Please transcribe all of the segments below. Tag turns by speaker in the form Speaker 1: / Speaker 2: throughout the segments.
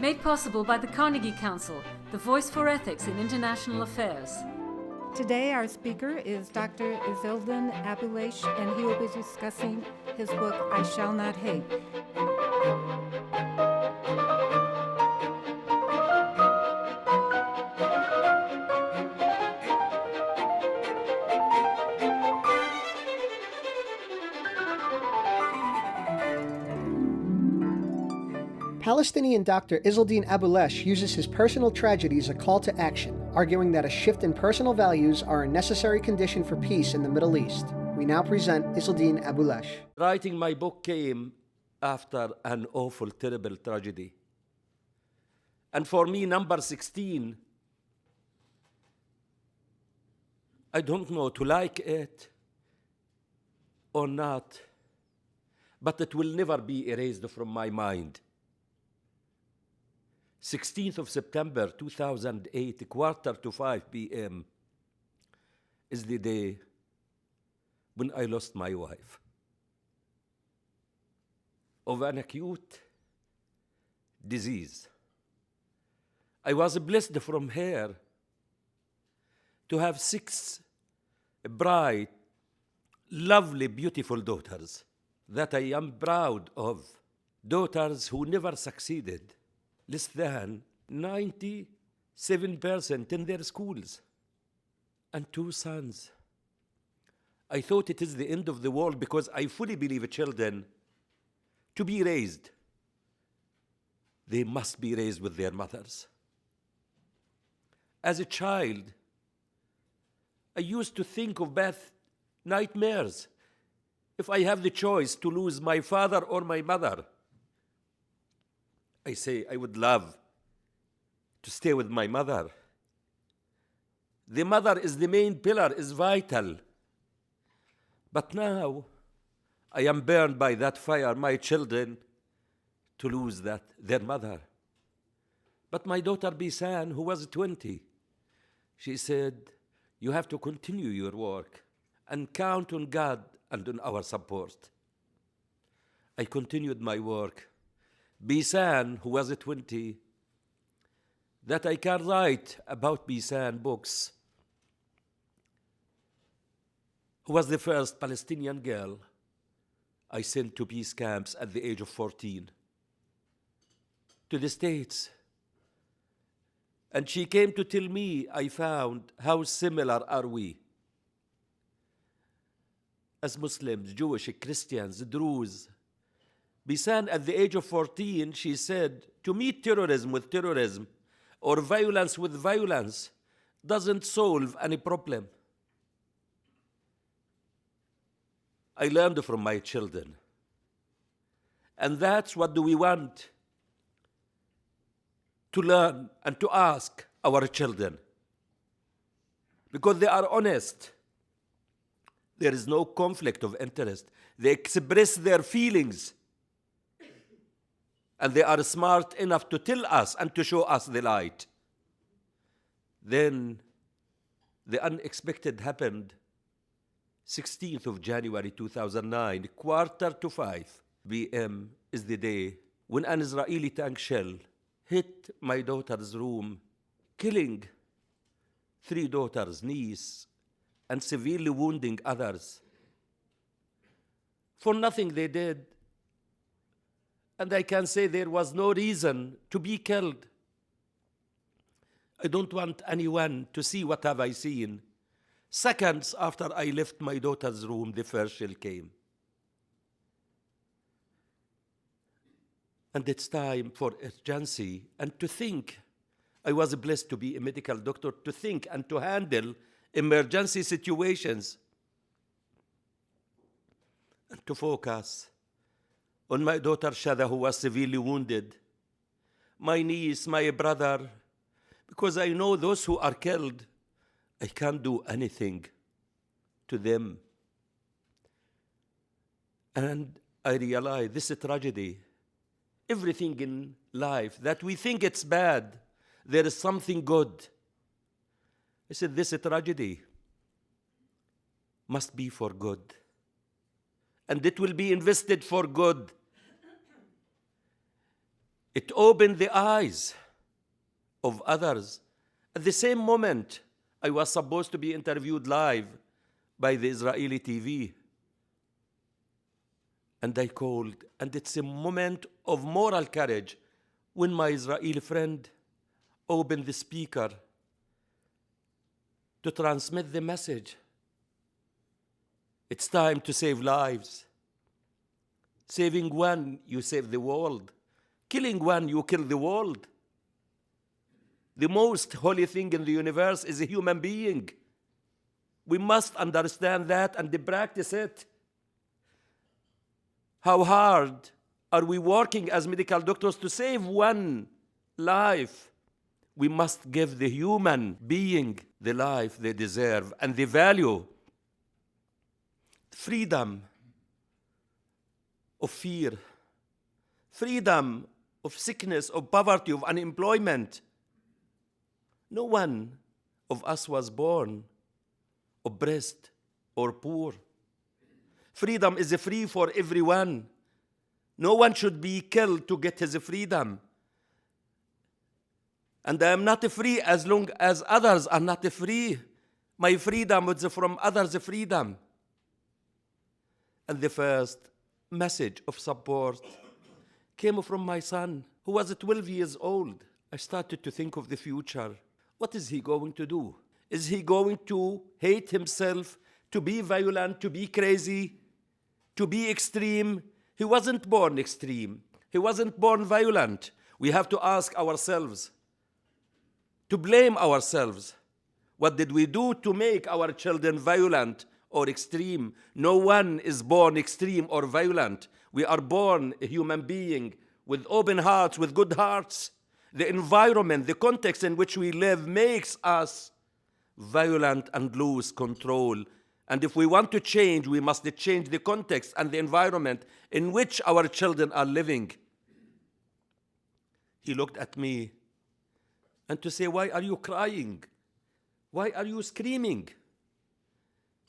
Speaker 1: Made possible by the Carnegie Council, the voice for ethics in international affairs.
Speaker 2: Today our speaker is Dr. Izzeldin Abuelaish, and he will be discussing his book, I Shall Not Hate.
Speaker 3: Palestinian Dr. Izzeldin Abuelaish uses his personal tragedy as a call to action, arguing that a shift in personal values are a necessary condition for peace in the Middle East. We now present Izzeldin Abuelaish.
Speaker 4: Writing my book came after an awful, terrible tragedy. And for me, number 16, I don't know to like it or not, but it will never be erased from my mind. 16th of September 2008, 4:45 p.m. is the day when I lost my wife of an acute disease. I was blessed from her to have 6 bright, lovely, beautiful daughters that I am proud of. Daughters who never succeeded less than 97% in their schools, and 2 sons. I thought it is the end of the world because I fully believe children to be raised, they must be raised with their mothers. As a child, I used to think of bad nightmares if I have the choice to lose my father or my mother. I say I would love to stay with my mother. The mother is the main pillar, is vital. But now I am burned by that fire, my children, to lose their mother. But my daughter Bisan, who was 20, she said, you have to continue your work and count on God and on our support. I continued my work. Bisan, who was 20, that I can write about Bisan books, who was the first Palestinian girl I sent to peace camps at the age of 14 to the States. And she came to tell me, I found how similar are we as Muslims, Jewish, Christians, Druze. Bisan, at the age of 14, she said, to meet terrorism with terrorism or violence with violence doesn't solve any problem. I learned from my children. And that's what do we want to learn and to ask our children. Because they are honest. There is no conflict of interest. They express their feelings. And they are smart enough to tell us and to show us the light. Then the unexpected happened. 16th of January 2009, 4:45 p.m. is the day when an Israeli tank shell hit my daughter's room, killing 3 daughters, niece, and severely wounding others. For nothing they did. And I can say there was no reason to be killed. I don't want anyone to see what have I seen. Seconds after I left my daughter's room, the first shell came. And it's time for urgency and to think. I was blessed to be a medical doctor, to think and to handle emergency situations and to focus on my daughter Shada, who was severely wounded, my niece, my brother, because I know those who are killed, I can't do anything to them. And I realized this is a tragedy. Everything in life that we think it's bad, there is something good. I said, this tragedy must be for good. And it will be invested for good. It opened the eyes of others. At the same moment, I was supposed to be interviewed live by the Israeli TV. And I called, and it's a moment of moral courage when my Israeli friend opened the speaker to transmit the message. It's time to save lives. Saving one, you save the world. Killing one, you kill the world. The most holy thing in the universe is a human being. We must understand that and practice it. How hard are we working as medical doctors to save one life? We must give the human being the life they deserve and the value. Freedom of fear, freedom of sickness, of poverty, of unemployment. No one of us was born oppressed or poor. Freedom is free for everyone. No one should be killed to get his freedom. And I am not free as long as others are not free. My freedom is from others' freedom. And the first message of support came from my son, who was 12 years old. I started to think of the future. What is he going to do? Is he going to hate himself, to be violent, to be crazy, to be extreme? He wasn't born extreme. He wasn't born violent. We have to ask ourselves, to blame ourselves. What did we do to make our children violent or extreme? No one is born extreme or violent. We are born a human being with open hearts, with good hearts. The environment, the context in which we live makes us violent and lose control. And if we want to change, we must change the context and the environment in which our children are living. He looked at me and to say, why are you crying? Why are you screaming?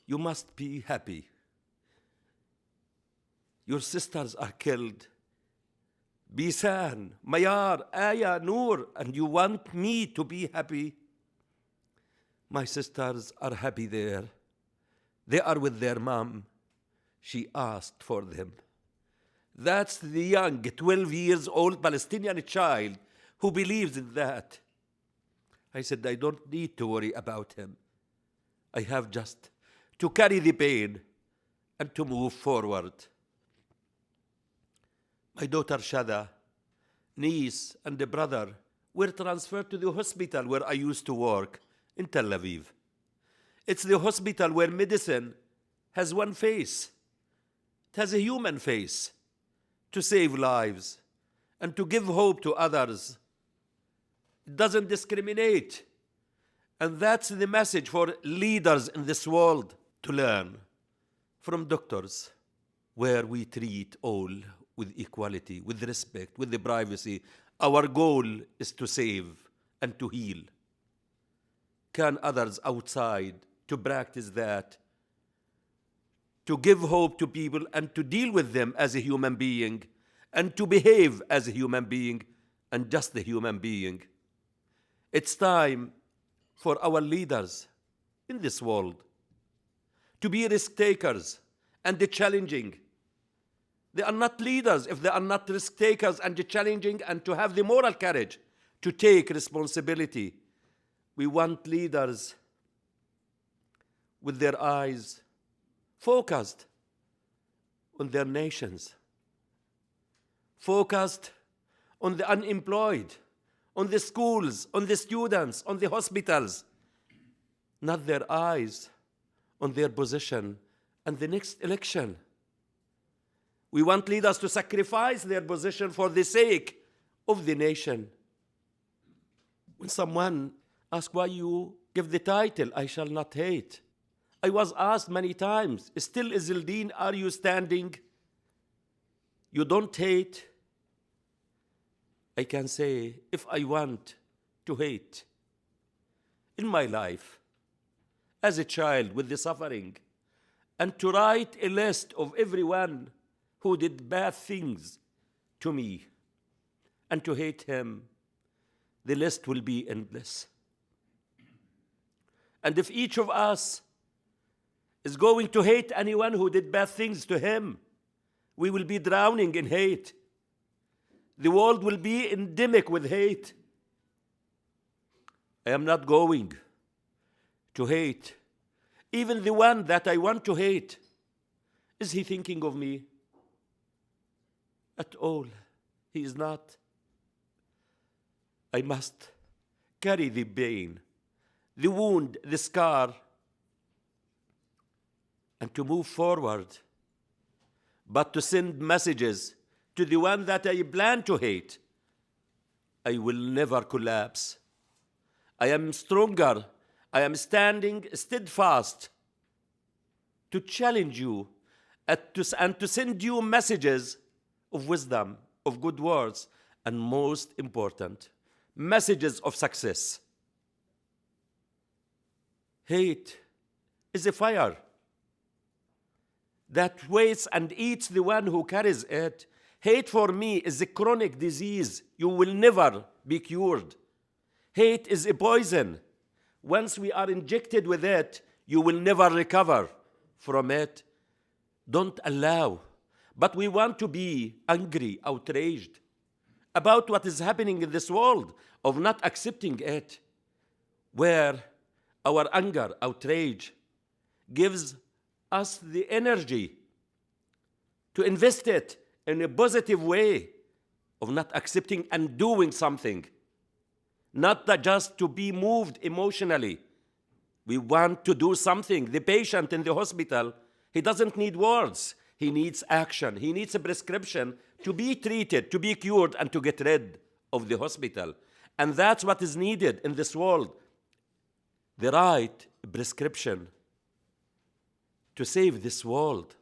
Speaker 4: You must be happy. Your sisters are killed. Bisan, Mayar, Aya, Noor, and you want me to be happy? My sisters are happy there. They are with their mom. She asked for them. That's the young, 12 years old Palestinian child who believes in that. I said, I don't need to worry about him. I have just to carry the pain and to move forward. My daughter Shada, niece, and the brother were transferred to the hospital where I used to work in Tel Aviv. It's the hospital where medicine has one face. It has a human face to save lives and to give hope to others. It doesn't discriminate. And that's the message for leaders in this world to learn from doctors, where we treat all with equality, with respect, with the privacy. Our goal is to save and to heal. Can others outside to practice that, to give hope to people and to deal with them as a human being and to behave as a human being and just a human being. It's time for our leaders in this world to be risk takers and challenging. They are not leaders if they are not risk takers and challenging and to have the moral courage to take responsibility. We want leaders with their eyes focused on their nations, focused on the unemployed, on the schools, on the students, on the hospitals, not their eyes on their position and the next election. We want leaders to sacrifice their position for the sake of the nation. When someone asks why you give the title, I shall not hate, I was asked many times, still Izzeldin, are you standing? You don't hate? I can say, if I want to hate in my life, as a child with the suffering, and to write a list of everyone who did bad things to me, and to hate him, the list will be endless. And if each of us is going to hate anyone who did bad things to him, we will be drowning in hate. The world will be endemic with hate. I am not going to hate even the one that I want to hate. Is he thinking of me? At all. He is not. I must carry the pain, the wound, the scar, and to move forward, but to send messages to the one that I plan to hate. I will never collapse. I am stronger. I am standing steadfast to challenge you and to send you messages of wisdom, of good words, and most important, messages of success. Hate is a fire that wastes and eats the one who carries it. Hate for me is a chronic disease. You will never be cured. Hate is a poison. Once we are injected with it, you will never recover from it. Don't allow. But we want to be angry, outraged about what is happening in this world, of not accepting it, where our anger, outrage, gives us the energy to invest it in a positive way of not accepting and doing something, not just to be moved emotionally. We want to do something. The patient in the hospital, he doesn't need words. He needs action. He needs a prescription to be treated, to be cured, and to get rid of the hospital. And that's what is needed in this world. The right prescription to save this world.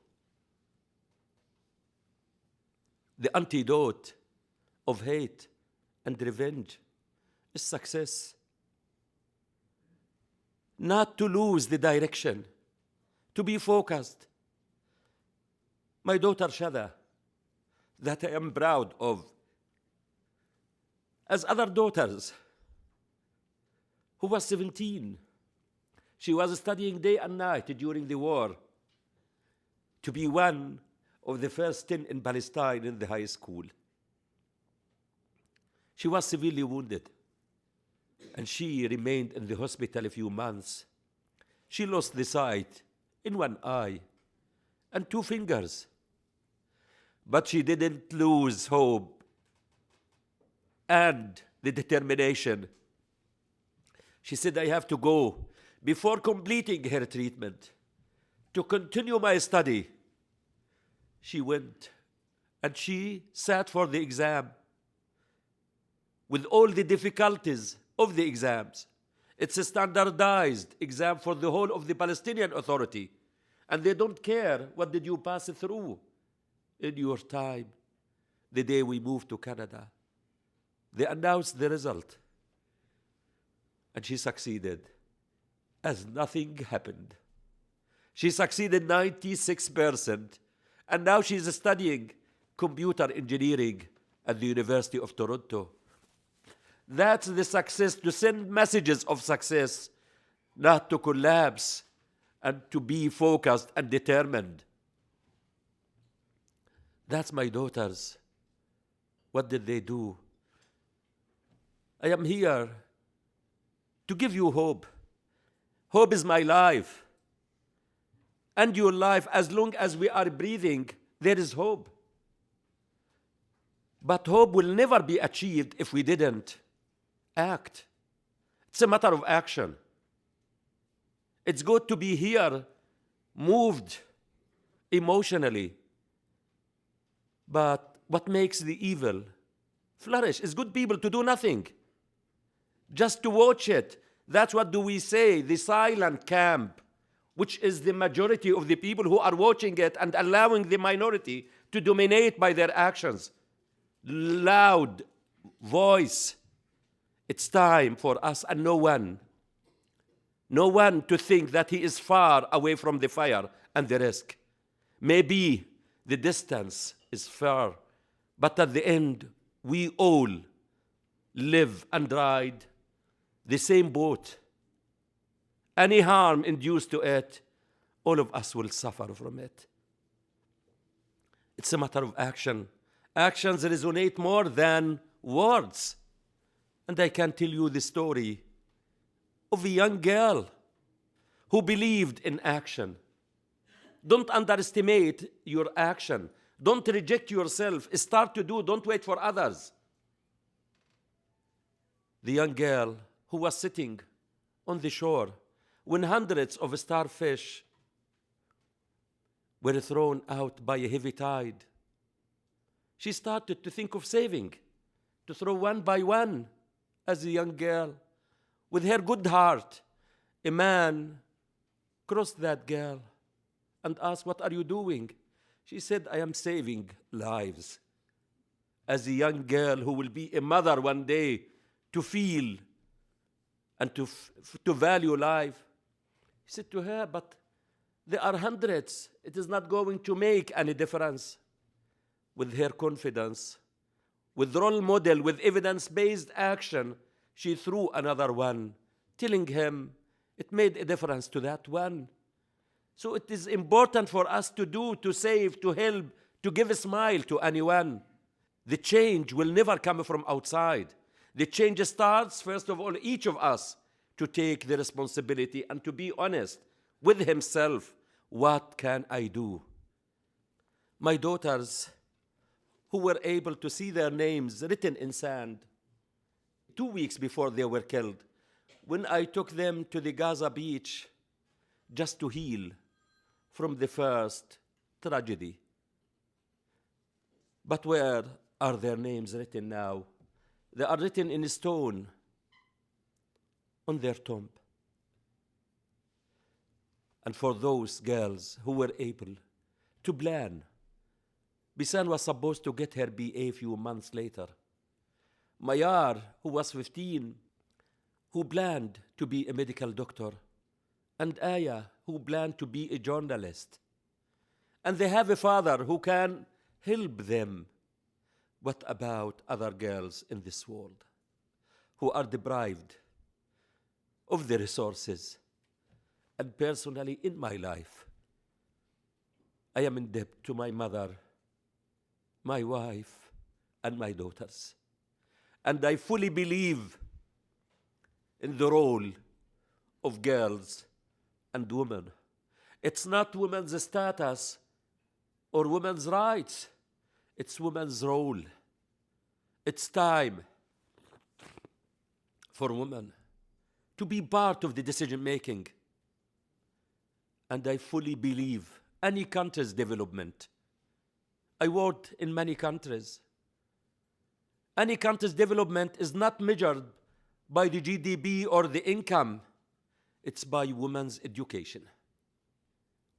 Speaker 4: The antidote of hate and revenge is success. Not to lose the direction, to be focused. My daughter Shada, that I am proud of, as other daughters, who was 17. She was studying day and night during the war to be one of the first 10 in Palestine in the high school. She was severely wounded, and she remained in the hospital a few months. She lost the sight in one eye and 2 fingers. But she didn't lose hope and the determination. She said, I have to go before completing her treatment to continue my study. She went and she sat for the exam with all the difficulties of the exams. It's a standardized exam for the whole of the Palestinian Authority, and they don't care what did you pass through in your time. The day we moved to Canada, they announced the result, and she succeeded as nothing happened. She succeeded 96%, and now she's studying computer engineering at the University of Toronto. That's the success, to send messages of success, not to collapse, and to be focused and determined. That's my daughters. What did they do? I am here to give you hope. Hope is my life. And your life, as long as we are breathing, there is hope. But hope will never be achieved if we didn't act. It's a matter of action. It's good to be here, moved emotionally. But what makes the evil flourish is good people to do nothing, just to watch it. That's what do we say, the silent camp, which is the majority of the people who are watching it and allowing the minority to dominate by their actions. Loud voice. It's time for us and no one to think that he is far away from the fire and the risk. Maybe the distance is far, but at the end, we all live and ride the same boat. Any harm induced to it, all of us will suffer from it. It's a matter of action. Actions resonate more than words. And I can tell you the story of a young girl who believed in action. Don't underestimate your action. Don't reject yourself. Start to do. Don't wait for others. The young girl who was sitting on the shore when hundreds of starfish were thrown out by a heavy tide. She started to think of saving, to throw one by one. As a young girl, with her good heart, a man crossed that girl and asked, "What are you doing?" She said, "I am saving lives." As a young girl who will be a mother one day, to feel and to value life. He said to her, "But there are hundreds. It is not going to make any difference." With her confidence, with role model, with evidence-based action, she threw another one, telling him it made a difference to that one. So it is important for us to do, to save, to help, to give a smile to anyone. The change will never come from outside. The change starts, first of all, each of us to take the responsibility and to be honest with himself. What can I do? My daughters, who were able to see their names written in sand 2 weeks before they were killed, when I took them to the Gaza beach just to heal from the first tragedy. But where are their names written now? They are written in stone on their tomb. And for those girls who were able to plan, Bisan was supposed to get her BA a few months later. Mayar, who was 15, who planned to be a medical doctor, and Aya, who planned to be a journalist. And they have a father who can help them. What about other girls in this world who are deprived of the resources? And personally, in my life, I am in debt to my mother, my wife, and my daughters. And I fully believe in the role of girls and women. It's not women's status or women's rights. It's women's role. It's time for women to be part of the decision-making. And I fully believe any country's development. I worked in many countries. Any country's development is not measured by the GDP or the income. It's by women's education.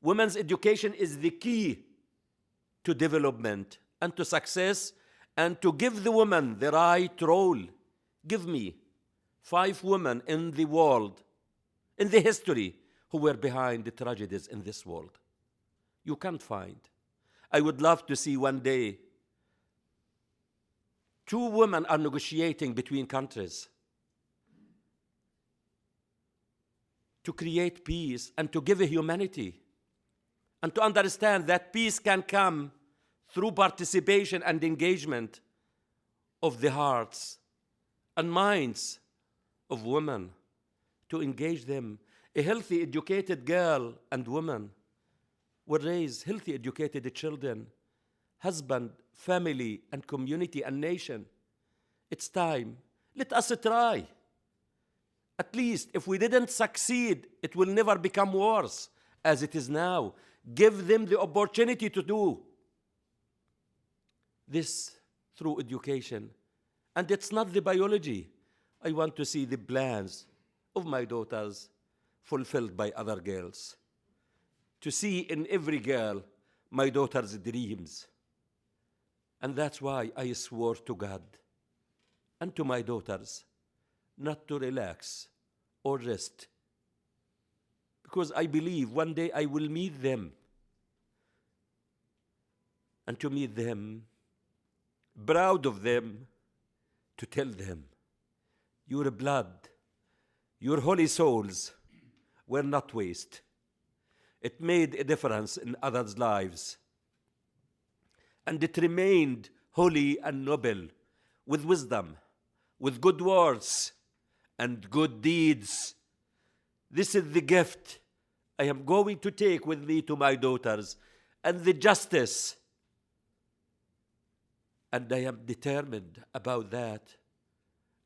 Speaker 4: Women's education is the key to development and to success and to give the woman the right role. Give me 5 women in the world, in the history, who were behind the tragedies in this world. You can't find. I would love to see one day 2 women are negotiating between countries to create peace and to give a humanity and to understand that peace can come through participation and engagement of the hearts and minds of women, to engage them. A healthy, educated girl and woman will raise healthy, educated children, husband, family, and community and nation. It's time. Let us try. At least if we didn't succeed, it will never become worse as it is now. Give them the opportunity to do this through education. And it's not the biology. I want to see the plans of my daughters fulfilled by other girls. To see in every girl my daughter's dreams. And that's why I swore to God and to my daughters not to relax or rest. Because I believe one day I will meet them. And to meet them, proud of them, to tell them, your blood, your holy souls were not waste. It made a difference in others' lives. And it remained holy and noble, with wisdom, with good words, and good deeds. This is the gift I am going to take with me to my daughters, and the justice. And I am determined about that.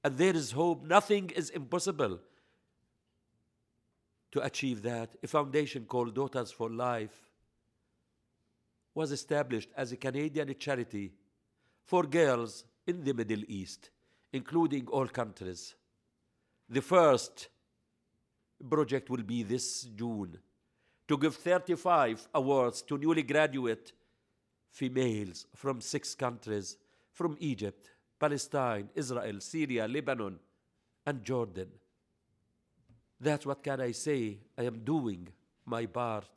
Speaker 4: And there is hope. Nothing is impossible to achieve that. A foundation called Daughters for Life was established as a Canadian charity for girls in the Middle East, including all countries. The first project will be this June to give 35 awards to newly graduate females from 6 countries, from Egypt, Palestine, Israel, Syria, Lebanon, and Jordan. That's what can I say. I am doing my part.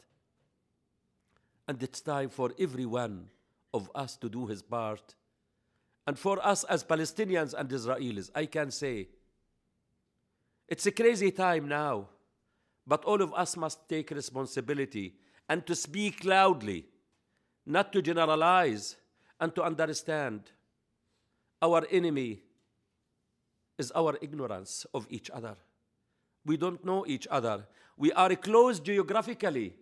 Speaker 4: And it's time for every one of us to do his part. And for us as Palestinians and Israelis, I can say, it's a crazy time now, but all of us must take responsibility and to speak loudly, not to generalize, and to understand. Our enemy is our ignorance of each other. We don't know each other. We are close geographically,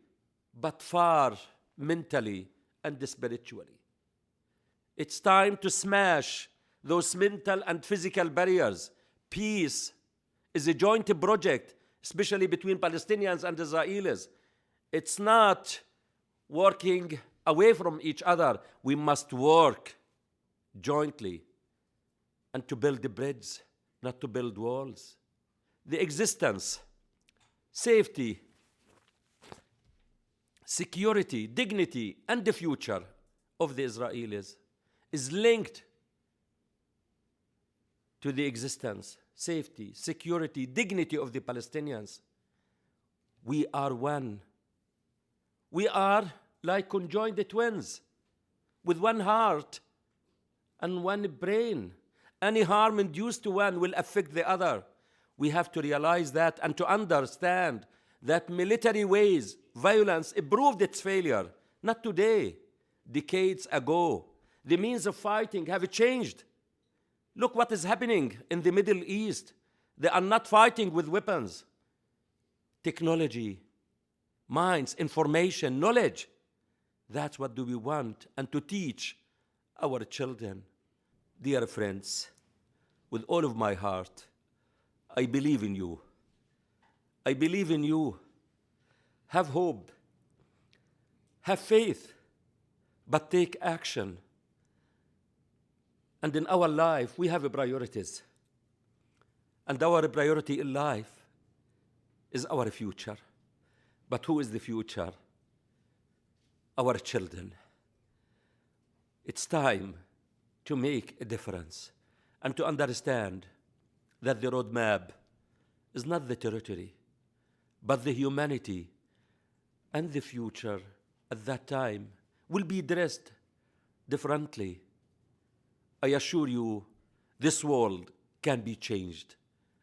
Speaker 4: but far mentally and spiritually. It's time to smash those mental and physical barriers. Peace is a joint project, especially between Palestinians and Israelis. It's not working away from each other. We must work jointly and to build the bridges, not to build walls. The existence, safety, security, dignity, and the future of the Israelis is linked to the existence, safety, security, dignity of the Palestinians. We are one. We are like conjoined twins with one heart and one brain. Any harm induced to one will affect the other. We have to realize that and to understand that military ways, violence, proved its failure. Not today, decades ago. The means of fighting have changed. Look what is happening in the Middle East. They are not fighting with weapons. Technology, minds, information, knowledge. That's what do we want and to teach our children. Dear friends, with all of my heart, I believe in you. I believe in you. Have hope. Have faith. But take action. And in our life, we have priorities. And our priority in life is our future. But who is the future? Our children. It's time to make a difference and to understand that the roadmap is not the territory, but the humanity and the future at that time will be dressed differently. I assure you, this world can be changed,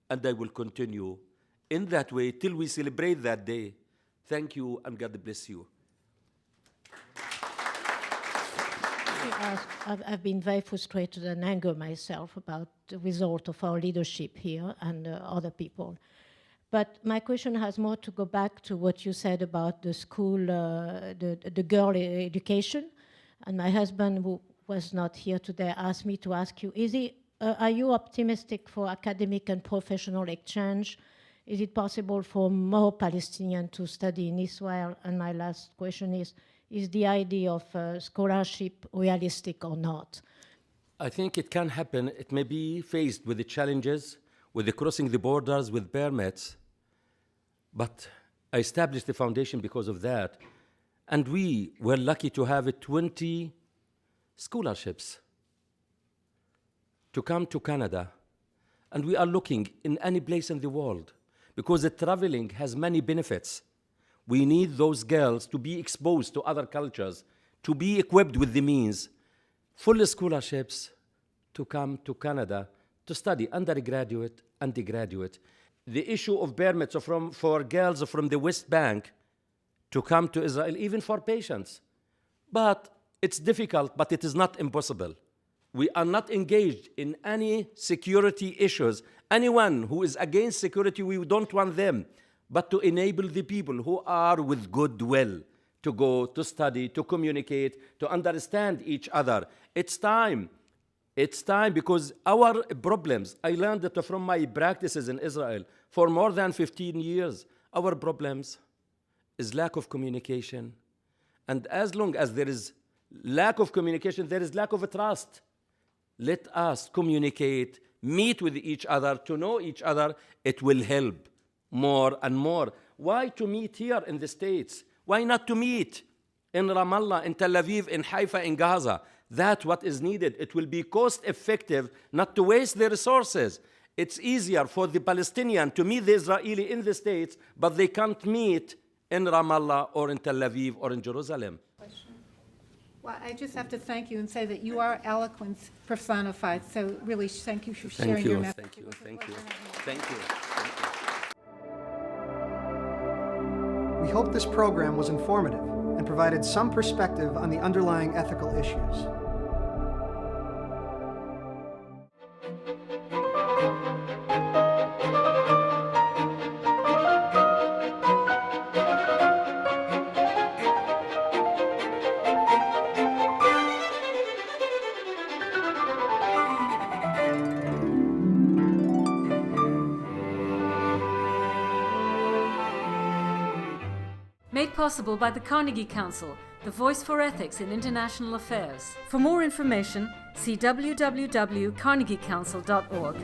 Speaker 4: and I will continue in that way till we celebrate that day. Thank you, and God bless you.
Speaker 5: I've been very frustrated and angry myself about the result of our leadership here and other people. But my question has more to go back to what you said about the school, the girl education. And my husband, who was not here today, asked me to ask you, are you optimistic for academic and professional exchange? Is it possible for more Palestinians to study in Israel? And my last question is the idea of scholarship realistic or not?
Speaker 4: I think it can happen. It may be faced with the challenges, with the crossing the borders, with permits. But I established the foundation because of that. And we were lucky to have 20 scholarships to come to Canada. And we are looking in any place in the world because the traveling has many benefits. We need those girls to be exposed to other cultures, to be equipped with the means, full scholarships to come to Canada to study, undergraduate, undergraduate. The issue of permits for girls from the West Bank to come to Israel, even for patients. But it's difficult, but it is not impossible. We are not engaged in any security issues. Anyone who is against security, we don't want them, but to enable the people who are with goodwill to go, to study, to communicate, to understand each other. It's time. It's time, because our problems, I learned that from my practices in Israel for more than 15 years, our problems is lack of communication. And as long as there is lack of communication, there is lack of trust. Let us communicate, meet with each other, to know each other. It will help more and more. Why to meet here in the States? Why not to meet in Ramallah, in Tel Aviv, in Haifa, in Gaza? That's what is needed. It will be cost effective not to waste the resources. It's easier for the Palestinian to meet the Israeli in the States, but they can't meet in Ramallah or in Tel Aviv or in Jerusalem.
Speaker 2: Well, I just have to thank you and say that you are eloquence personified. So really, thank you for sharing your message.
Speaker 4: Thank you. Thank you. Thank you.
Speaker 3: We hope this program was informative and provided some perspective on the underlying ethical issues.
Speaker 1: Made possible by the Carnegie Council, the voice for ethics in international affairs. For more information, see www.carnegiecouncil.org.